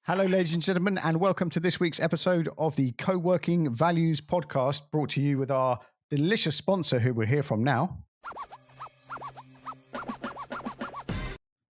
Hello, ladies and gentlemen, and welcome to this week's episode of the Coworking Values Podcast, brought to you with our delicious sponsor, who we'll hear from now.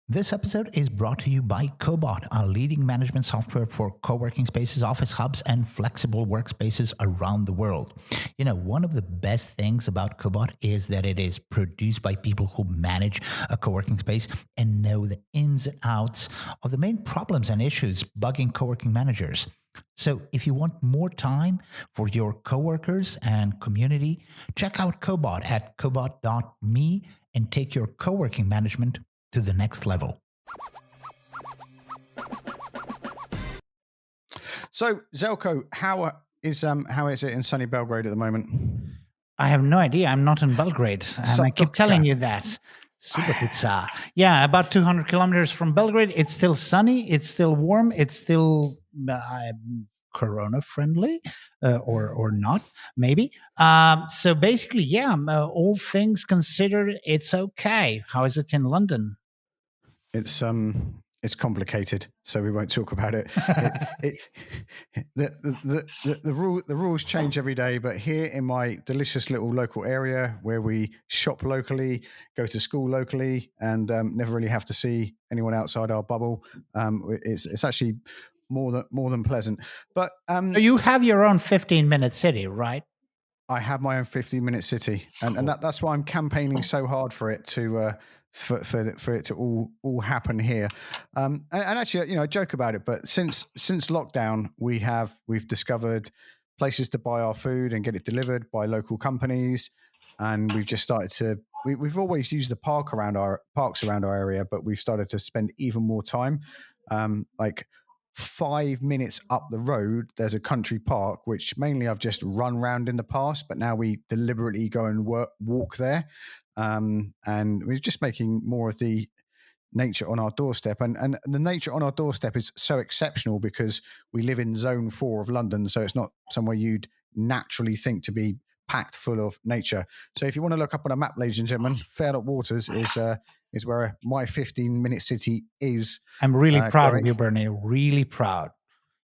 This episode is brought to you by Cobot, a leading management software for co-working spaces, office hubs, and flexible workspaces around the world. You know, one of the best things about Cobot is that it is produced by people who manage a co-working space and know the ins and outs of the main problems and issues bugging co-working managers. So if you want more time for your coworkers and community, check out Cobot at cobot.me and take your co-working management to the next level. So, Zelko, how is it in sunny Belgrade at the moment? I have no idea. I'm not in Belgrade, and I keep telling you that. Super pizza. Yeah, about 200 kilometers from Belgrade. It's still sunny. It's still warm. It's still Corona friendly, or not, maybe. So basically, yeah, all things considered, it's okay. How is it in London? It's complicated, so we won't talk about it. The rules change every day, but here in my delicious little local area where we shop locally, go to school locally, and never really have to see anyone outside our bubble, it's actually more than pleasant. But so you have your own 15-minute city, right? I have my own 15-minute city, and that's why I'm campaigning so hard for it to. For it to all happen here, and actually, you know, I joke about it, but since lockdown, we've discovered places to buy our food and get it delivered by local companies, and we've just started to. We've always used the parks around our area, but we've started to spend even more time. Like 5 minutes up the road, there's a country park, which mainly I've just run around in the past, but now we deliberately go and walk there. And we're just making more of the nature on our doorstep. And the nature on our doorstep is so exceptional because we live in zone 4 of London. So it's not somewhere you'd naturally think to be packed full of nature. So if you want to look up on a map, ladies and gentlemen, Fair.Waters is where my 15-minute city is. I'm really proud of you, Bernie. Really proud.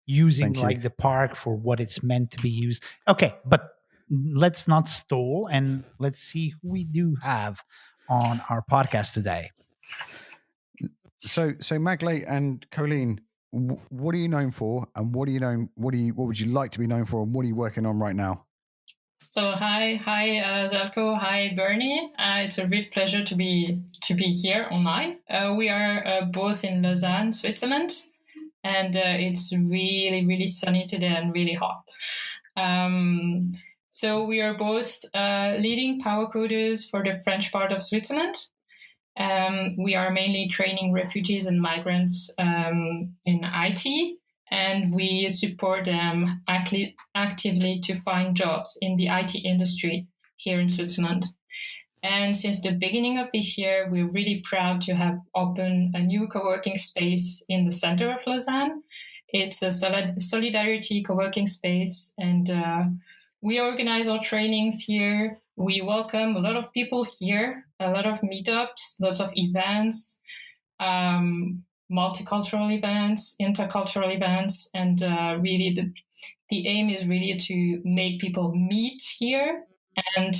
Using the park for what it's meant to be used. Okay, but let's not stall, and let's see who we do have on our podcast today. So Magaly and Coline, what are you known for, and what would you like to be known for, and what are you working on right now? So hi, Zelko, hi Bernie. It's a real pleasure to be here online. We are both in Lausanne, Switzerland, and it's really, really sunny today and really hot. So we are both leading PowerCoders for the French part of Switzerland. We are mainly training refugees and migrants in IT, and we support them actively to find jobs in the IT industry here in Switzerland. And since the beginning of this year, we're really proud to have opened a new co-working space in the center of Lausanne. It's a solidarity co-working space, and we organize our trainings here. We welcome a lot of people here, a lot of meetups, lots of events, multicultural events, intercultural events, and really the aim is really to make people meet here and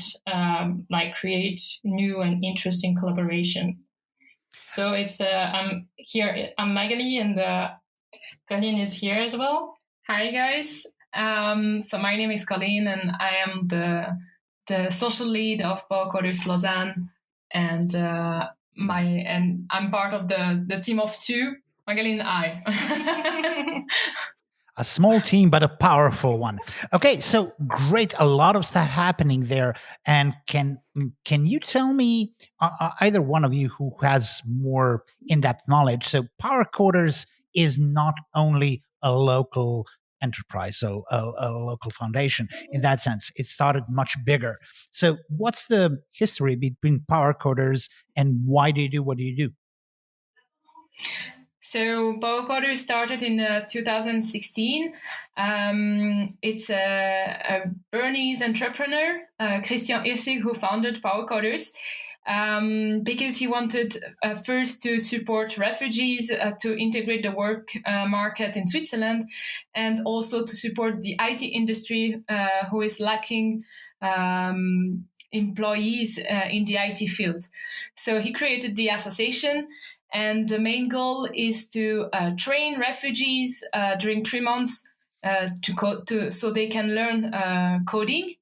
create new and interesting collaboration. So it's I'm here. I'm Magaly, and Coline is here as well. Hi guys. So my name is Coline, and I am the social lead of PowerCoders Lausanne, and I'm part of the team of 2, Magaly and I. A small team, but a powerful one. Okay, so great, a lot of stuff happening there. And can you tell me, either one of you who has more in-depth knowledge? So PowerCoders is not only a local enterprise, so a local foundation in that sense. It started much bigger. So what's the history between PowerCoders and why do you do what do you do? So PowerCoders started in 2016. It's a Bernese entrepreneur, Christian Irsig, who founded PowerCoders. because he wanted first to support refugees, to integrate the work market in Switzerland, and also to support the IT industry who is lacking employees in the IT field. So he created the association, and the main goal is to train refugees during 3 months so they can learn coding.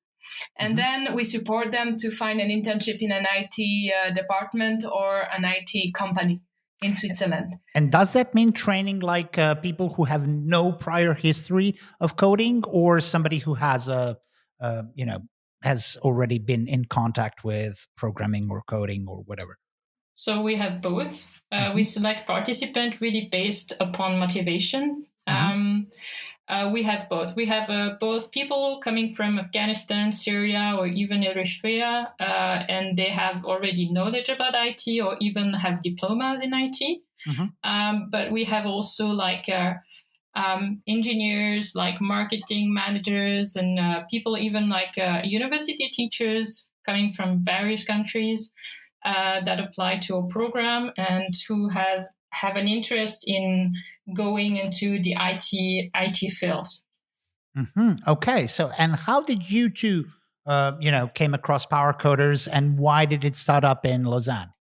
And then we support them to find an internship in an IT department or an IT company in Switzerland. And does that mean training like people who have no prior history of coding, or somebody who has has already been in contact with programming or coding or whatever? So we have both. We select participants really based upon motivation. We have both. We have both people coming from Afghanistan, Syria, or even Eritrea, and they have already knowledge about IT or even have diplomas in IT. But we have also like engineers, like marketing managers, and people even like university teachers coming from various countries that apply to a program and who have an interest in going into the IT field. Okay, so and how did you two, came across PowerCoders, and why did it start up in Lausanne?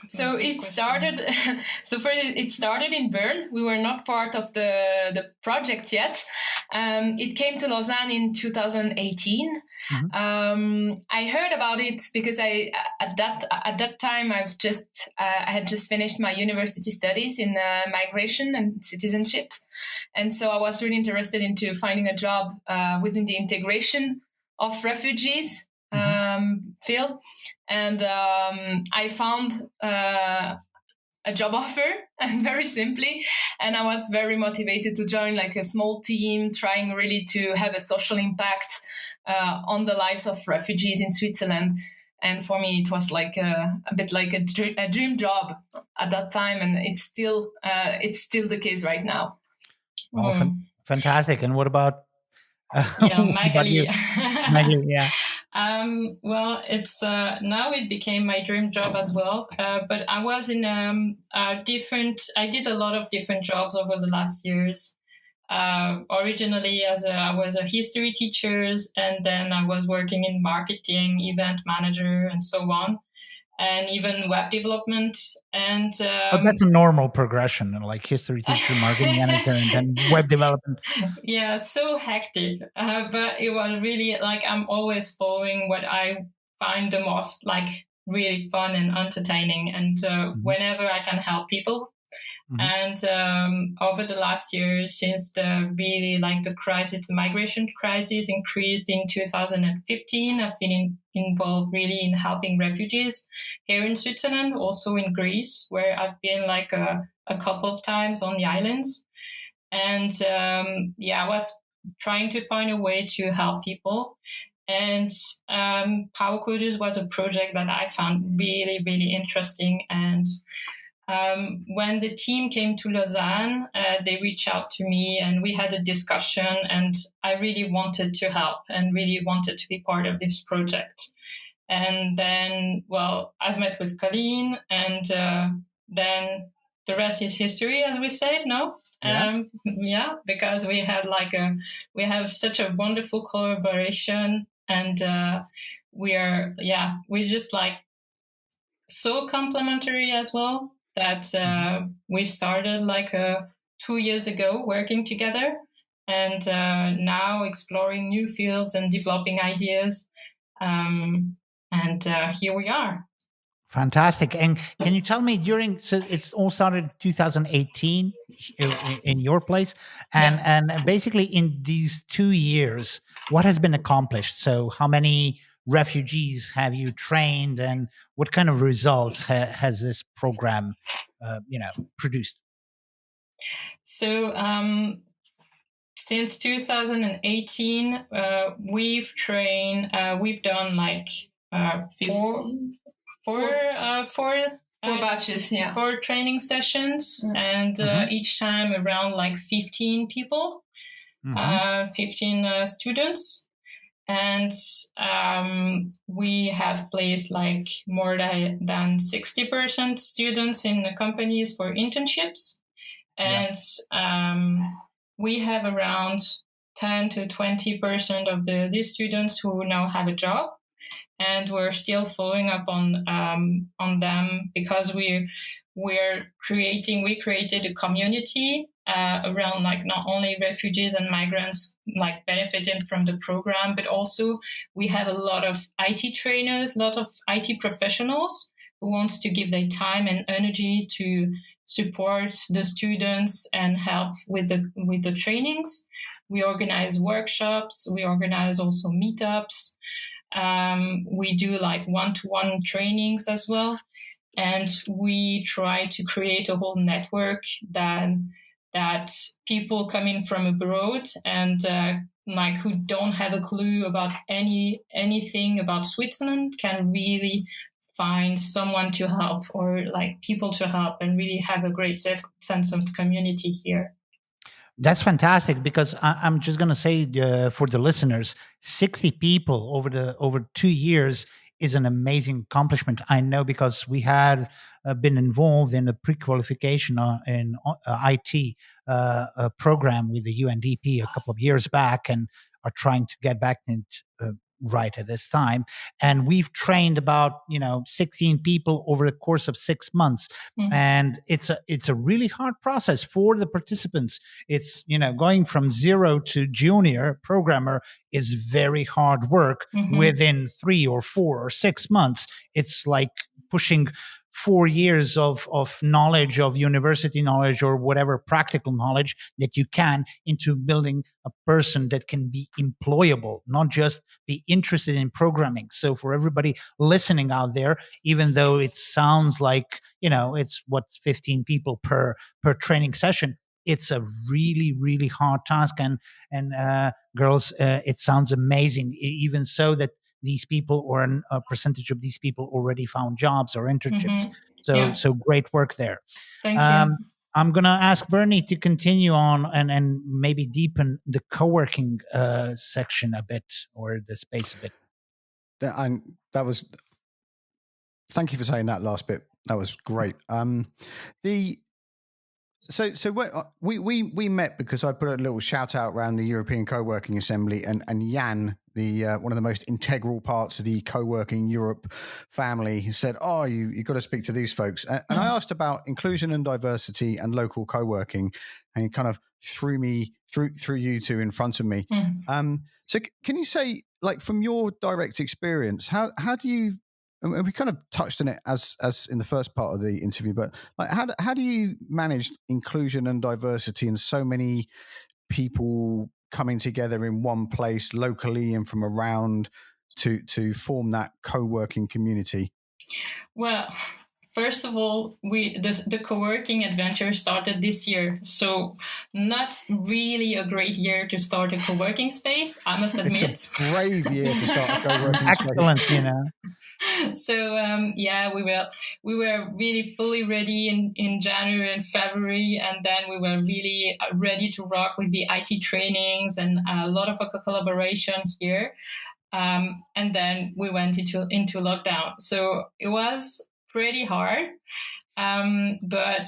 So it started. It started in Bern. We were not part of the project yet. It came to Lausanne in 2018. I heard about it because at that time I had just finished my university studies in migration and citizenship, and so I was really interested into finding a job within the integration of refugees field, and I found a job offer, very simply, and I was very motivated to join like a small team, trying really to have a social impact on the lives of refugees in Switzerland. And for me, it was like a bit like a dream job at that time, and it's still the case right now. Well, fantastic. And what about Magaly? Magaly, yeah. Well, it's now it became my dream job as well. But I was in I did a lot of different jobs over the last years. Originally, I was a history teacher, and then I was working in marketing, event manager, and so on, and even web development. And that's a normal progression, like history teacher, marketing manager, and then web development. Yeah, so hectic. But it was really like I'm always following what I find the most like really fun and entertaining, and whenever I can help people. And over the last year, since the migration crisis increased in 2015, I've been involved really in helping refugees here in Switzerland, also in Greece, where I've been like a couple of times on the islands. And I was trying to find a way to help people. And PowerCoders was a project that I found really, really interesting. And when the team came to Lausanne, they reached out to me and we had a discussion, and I really wanted to help and really wanted to be part of this project. And then, I've met with Coline, and then the rest is history, as we said, no? Because we have such a wonderful collaboration, and we're just like so complementary as well. That we started 2 years ago working together, and now exploring new fields and developing ideas. And here we are. Fantastic. And can you tell me so it's all started in 2018 in your place, and basically in these 2 years, what has been accomplished? So how many refugees have you trained, and what kind of results has this program produced? So since 2018 we've done four batches, 4 training sessions, and each time around 15 people, 15 students. And we have placed like more than 60% students in the companies for internships. And we have around 10 to 20% of these students who now have a job. And we're still following up on them because we created a community around like not only refugees and migrants like benefiting from the program, but also we have a lot of IT trainers, a lot of IT professionals who wants to give their time and energy to support the students and help with the trainings. We organize workshops. We organize also meetups. We do like one-to-one trainings as well. And we try to create a whole network that people coming from abroad and like who don't have a clue about anything about Switzerland can really find someone to help or like people to help and really have a great sense of community here. That's fantastic, because I'm just going to say for the listeners, 60 people over 2 years is an amazing accomplishment. I know because we had been involved in a pre-qualification in IT program with the UNDP a couple of years back, and are trying to get back into right at this time. And we've trained about 16 people over the course of 6 months. Mm-hmm. And it's a really hard process for the participants. It's going from zero to junior programmer is very hard work. Mm-hmm. Within 3 or 4 or 6 months. It's like pushing 4 years of knowledge, of university knowledge or whatever practical knowledge that you can, into building a person that can be employable, not just be interested in programming. So for everybody listening out there, even though it sounds like, it's 15 people per training session, it's a really, really hard task. And girls, it sounds amazing, even so that these people, or a percentage of these people, already found jobs or internships. Mm-hmm. So great work there. Thank you. I'm going to ask Bernie to continue on and maybe deepen the co-working section a bit, or the space a bit. And that was, thank you for saying that last bit. That was great. So we met because I put a little shout out around the European Co-working Assembly, and Jan, the one of the most integral parts of the Co-working Europe family, said, "Oh, you got to speak to these folks." And I asked about inclusion and diversity and local co-working, and he kind of threw you two in front of me. So can you say, like, from your direct experience, how do you? And we kind of touched on it as in the first part of the interview, but like, how do you manage inclusion and diversity and so many people coming together in one place locally and from around to form that co-working community? Well, first of all, the co-working adventure started this year, so not really a great year to start a co-working space, I must admit. It's a brave year to start a co-working space. Excellent, So we were really fully ready in January and February, and then we were really ready to rock with the IT trainings and a lot of collaboration here. And then we went into lockdown, so it was pretty hard. But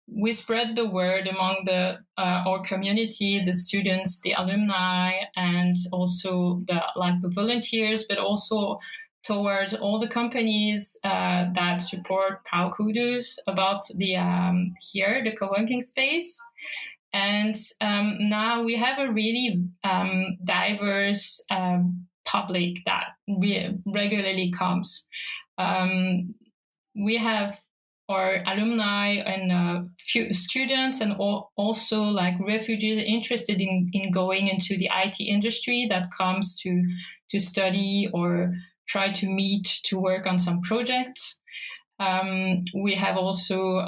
we spread the word among our community, the students, the alumni, and also the volunteers, but also towards all the companies that support PowerCoders about the co-working space. And now we have a really diverse public that regularly comes. We have our alumni and few students, and also like refugees interested in going into the IT industry that comes to study or try to meet to work on some projects. We have also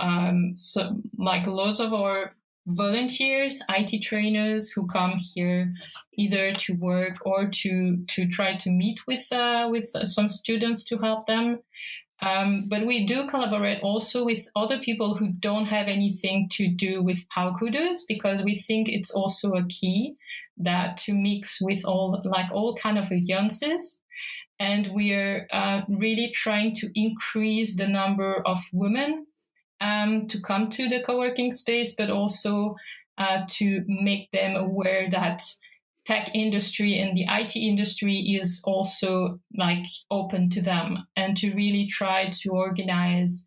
loads of our volunteers, IT trainers who come here either to work or to try to meet with some students to help them. But we do collaborate also with other people who don't have anything to do with PowerCoders, because we think it's also a key that to mix with all kind of audiences. And we're really trying to increase the number of women to come to the co-working space, but also to make them aware that tech industry and the IT industry is also like open to them, and to really try to organize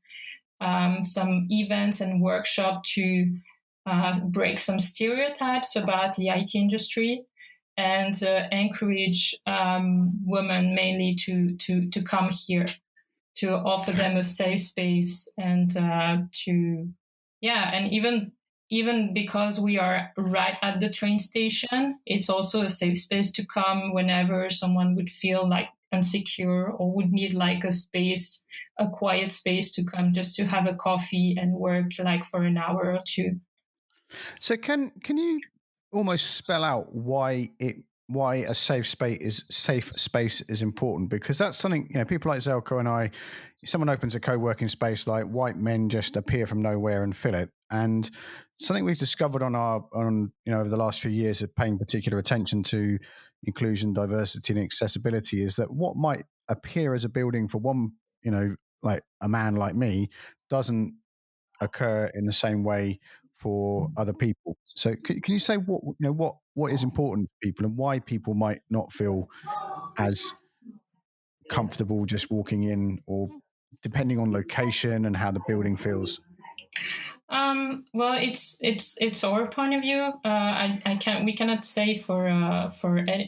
some events and workshop to break some stereotypes about the IT industry, and encourage women mainly to come here, to offer them a safe space, and and even because we are right at the train station, it's also a safe space to come whenever someone would feel like insecure or would need like a quiet space to come just to have a coffee and work like for an hour or two. So can you almost spell out why a safe space is important? Because that's something, people like Zelko and I, someone opens a co-working space, like white men just appear from nowhere and fill it. And something we've discovered over the last few years of paying particular attention to inclusion, diversity, and accessibility is that what might appear as a building for one, like a man like me, doesn't occur in the same way for other people. So can you say what is important to people and why people might not feel as comfortable just walking in, or depending on location and how the building feels? Well, it's our point of view. We cannot say for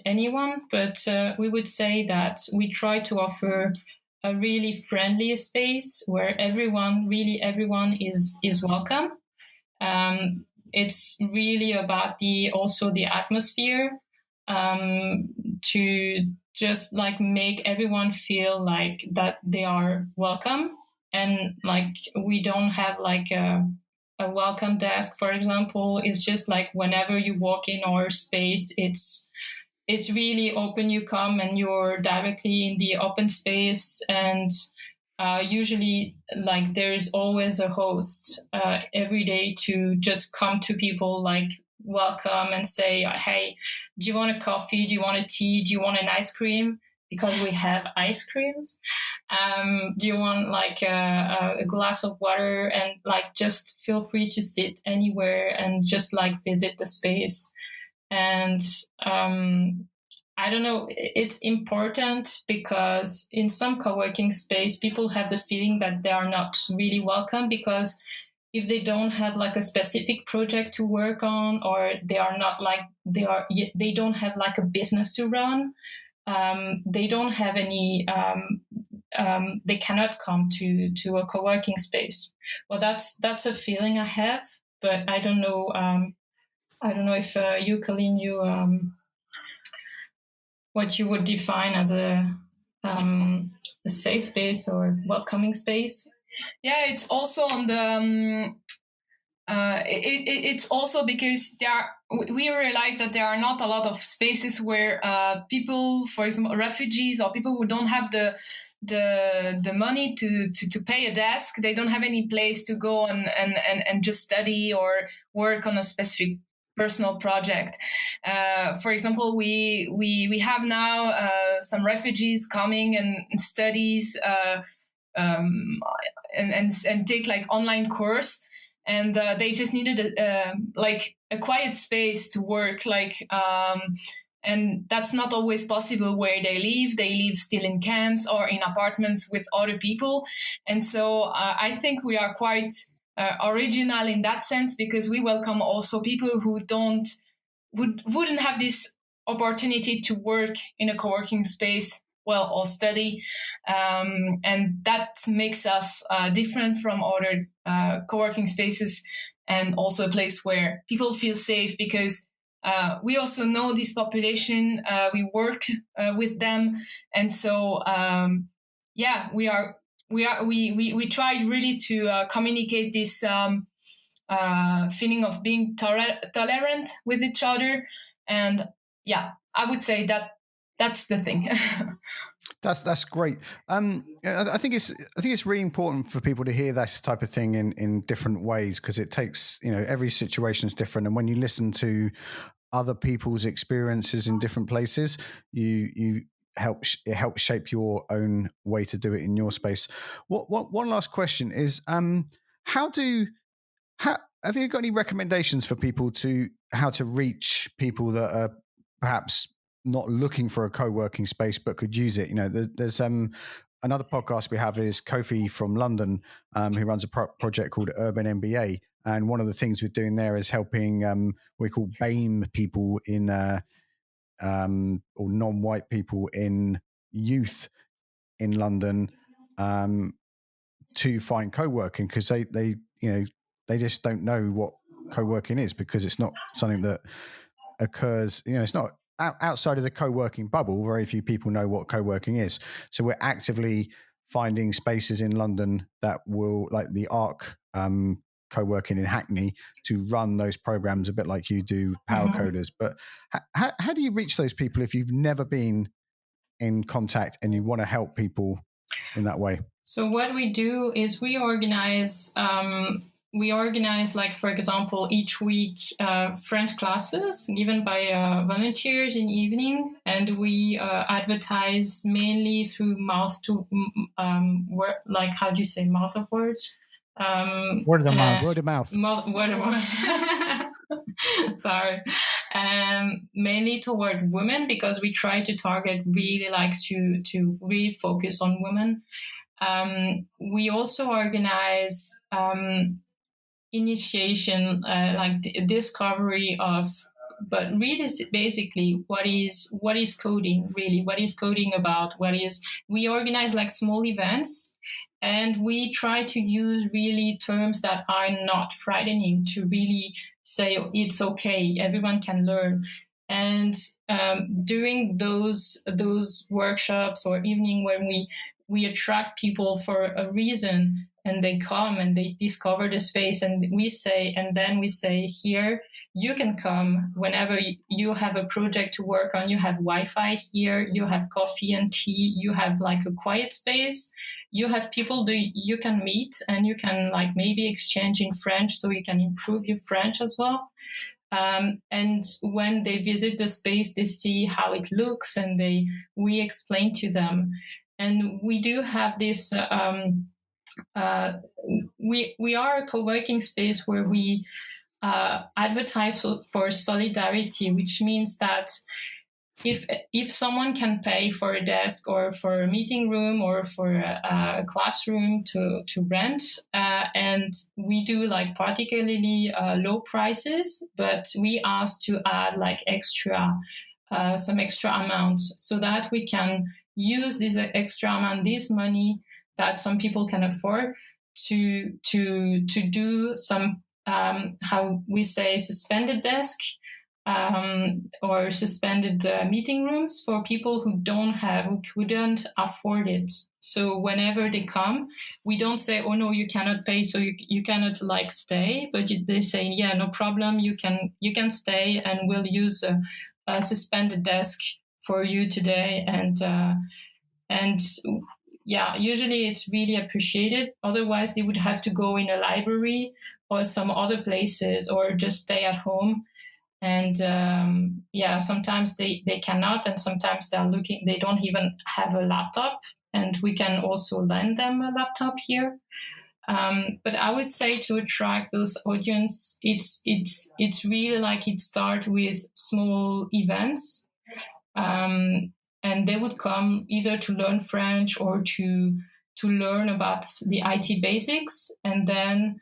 anyone, but we would say that we try to offer a really friendly space where everyone is welcome. It's really about the atmosphere, to just like make everyone feel like that they are welcome, and like we don't have like a welcome desk, for example. It's just like whenever you walk in our space, it's really open. You come and you're directly in the open space, and usually like there's always a host every day to just come to people, like welcome and say, hey, do you want a coffee? Do you want a tea? Do you want an ice cream? Because we have ice creams. Do you want like a glass of water? And like just feel free to sit anywhere and just like visit the space. And I don't know, it's important because in some co-working space, people have the feeling that they are not really welcome, because if they don't have like a specific project to work on, or they don't have like a business to run, they don't have any, they cannot come to a co-working space. Well, that's a feeling I have, but I don't know. I don't know if you, Coline, what you would define as a safe space or welcoming space. Yeah, it's also on the. It's also because we realize that there are not a lot of spaces where people, for example, refugees or people who don't have the money to pay a desk, they don't have any place to go and just study or work on a specific personal project. For example, we have now some refugees coming and studies and take like online course, and they just needed a quiet space to work, and that's not always possible where they live. They live still in camps or in apartments with other people, and so I think we are quite original in that sense, because we welcome also people who wouldn't have this opportunity to work in a co-working space, or study, and that makes us different from other co-working spaces, and also a place where people feel safe, because we also know this population, we work with them, and so we tried really to communicate this feeling of being tolerant with each other, and I would say that's the thing. That's great. I think it's really important for people to hear this type of thing in different ways, because it takes, every situation is different. And when you listen to other people's experiences in different places, it helps shape your own way to do it in your space. One last question is, have you got any recommendations for people how to reach people that are perhaps not looking for a co-working space but could use it? There's another podcast we have is Kofi from London, who runs a project called Urban MBA. And one of the things we're doing there is helping we call BAME people or non-white people in youth in London to find co-working, because they just don't know what co-working is, because it's not something that occurs. It's not outside of the co-working bubble. Very few people know what co-working is. So we're actively finding spaces in London that will, like the ARC co-working in Hackney, to run those programs a bit like you do PowerCoders. But how do you reach those people if you've never been in contact and you want to help people in that way? So what we do is we organize, like, for example, each week French classes given by volunteers in the evening, and we advertise mainly through mouth to like, how do you say, mouth of words? Word of mouth. Word of mouth. Word of mouth. Sorry. Mainly toward women, because we try to target really, like, to really focus on women. We also organize initiation, like discovery of, but really basically what is coding, really, what is coding about, we organize like small events, and we try to use really terms that are not frightening, to really say it's okay, everyone can learn. And during those workshops or evening, when we attract people for a reason, and they come and they discover the space, and then we say, here, you can come whenever you have a project to work on. You have Wi-Fi here, you have coffee and tea, you have like a quiet space, you have people that you can meet, and you can like maybe exchange in French, so you can improve your French as well. And when they visit the space, they see how it looks, and we explain to them. And we do have this, we are a co-working space where we advertise for solidarity, which means that if someone can pay for a desk or for a meeting room or for a classroom to rent, and we do like particularly low prices, but we ask to add like some extra amounts, so that we can use this extra amount, this money that some people can afford, to do some how we say suspended desk or suspended meeting rooms for people who couldn't afford it. So whenever they come, we don't say, oh no, you cannot pay, so you cannot like stay, but they say, yeah, no problem, you can stay, and we'll use a suspended desk for you today. And yeah, usually it's really appreciated. Otherwise, they would have to go in a library or some other places, or just stay at home. And sometimes they cannot, and sometimes they don't even have a laptop, and we can also lend them a laptop here. But I would say, to attract those audience, it's really like, it starts with small events. And they would come either to learn French or to learn about the IT basics. And then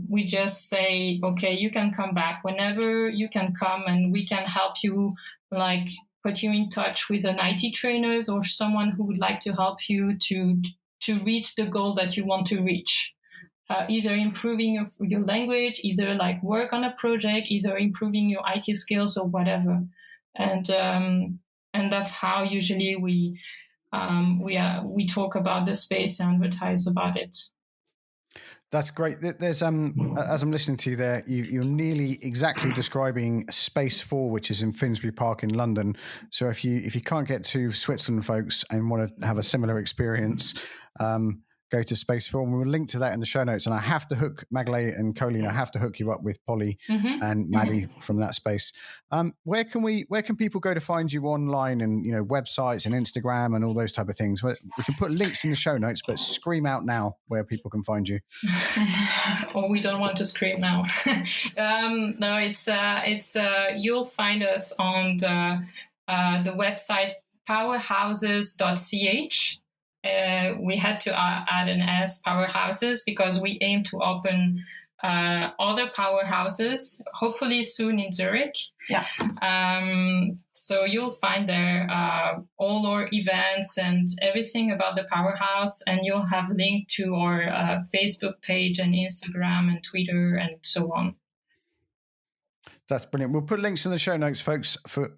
we just say, okay, you can come back whenever you can come, and we can help you, like put you in touch with an IT trainers or someone who would like to help you to reach the goal that you want to reach. Either improving your language, either like work on a project, either improving your IT skills or whatever. And that's how usually we talk about the space and advertise about it. That's great. There's as I'm listening to you there, you're nearly exactly describing Space 4, which is in Finsbury Park in London. So if you can't get to Switzerland, folks, and want to have a similar experience, go to Space Film. We'll link to that in the show notes. And I have to hook Magaly and Coline. I have to hook you up with Polly and Maddie from that space. Where can people go to find you online, and websites and Instagram and all those type of things? We can put links in the show notes, but scream out now where people can find you. We don't want to scream now. No, it's you'll find us on the website powerhouses.ch. We had to add an S, Powerhouses, because we aim to open other powerhouses, hopefully soon in Zurich. Yeah. So you'll find there all our events and everything about the Powerhouse, and you'll have linked to our Facebook page and Instagram and Twitter and so on. That's brilliant. We'll put links in the show notes, folks, for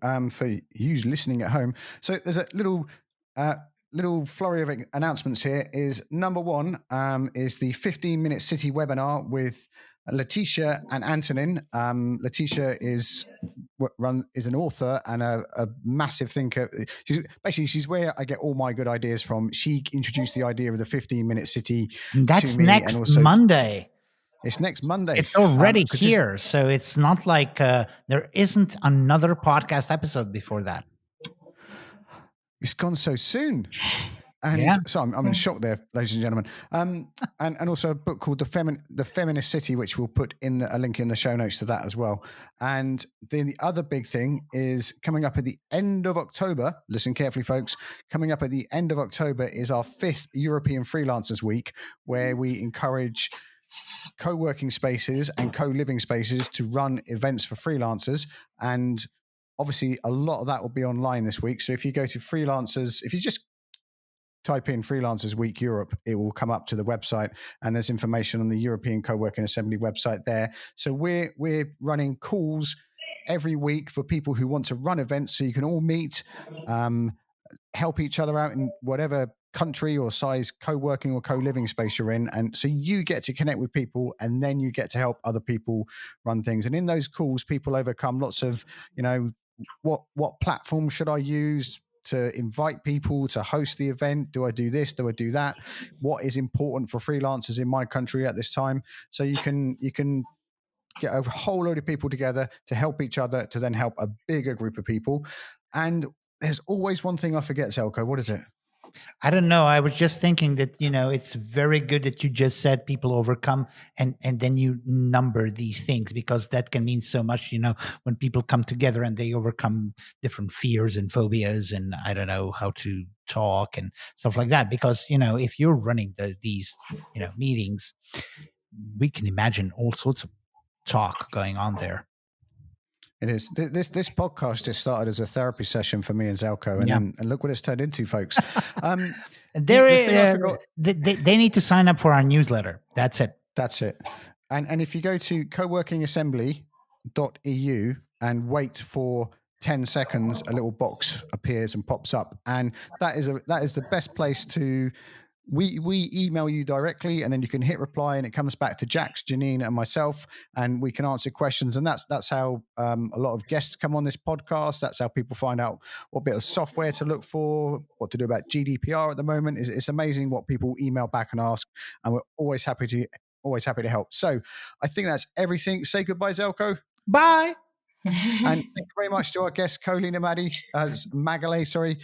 you listening at home. So there's a little flurry of announcements here. Is number one is the 15-minute city webinar with Letitia and Antonin. Letitia is an author and a massive thinker. She's where I get all my good ideas from. She introduced the idea of the 15-minute city. That's to me, next and also, Monday. It's next Monday. It's already here. So it's not like there isn't another podcast episode before that. It's gone so soon. And so I'm in shock there, ladies and gentlemen. And also a book called The Feminist City, which we'll put in a link in the show notes to that as well. And then the other big thing is coming up at the end of October. Listen carefully, folks. Coming up at the end of October is our 5th European Freelancers Week, where we encourage co-working spaces and co-living spaces to run events for freelancers. And obviously a lot of that will be online this week. So if you go to freelancers, if you just type in Freelancers Week Europe, it will come up to the website, and there's information on the European Co-working Assembly website there. So we're running calls every week for people who want to run events, so you can all meet, help each other out in whatever country or size co-working or co-living space you're in. And so you get to connect with people, and then you get to help other people run things. And in those calls, people overcome lots of, what platform should I use to invite people to host the event? Do I do this? Do I do that? What is important for freelancers in my country at this time? So you can get a whole load of people together to help each other, to then help a bigger group of people. And there's always one thing I forget, Zelko. What is it? I don't know. I was just thinking that, it's very good that you just said people overcome and then you number these things, because that can mean so much, when people come together and they overcome different fears and phobias and I don't know how to talk and stuff like that. Because, if you're running these meetings, we can imagine all sorts of talk going on there. It is. This podcast just started as a therapy session for me and Zelko, and look what it's turned into, folks. They need to sign up for our newsletter. That's it. And if you go to coworkingassembly.eu and wait for 10 seconds, a little box appears and pops up, and that is the best place to. We email you directly, and then you can hit reply, and it comes back to Jax, Janine, and myself, and we can answer questions. And that's how a lot of guests come on this podcast. That's how people find out what bit of software to look for, what to do about GDPR at the moment. It's amazing what people email back and ask, and we're always happy to help. So I think that's everything. Say goodbye, Zelko. Bye. And thank you very much to our guests, Coline and Magaly. Sorry.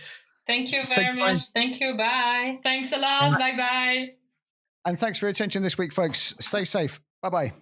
Thank you very much. Thank you. Bye. Thanks a lot. Bye-bye. And thanks for your attention this week, folks. Stay safe. Bye-bye.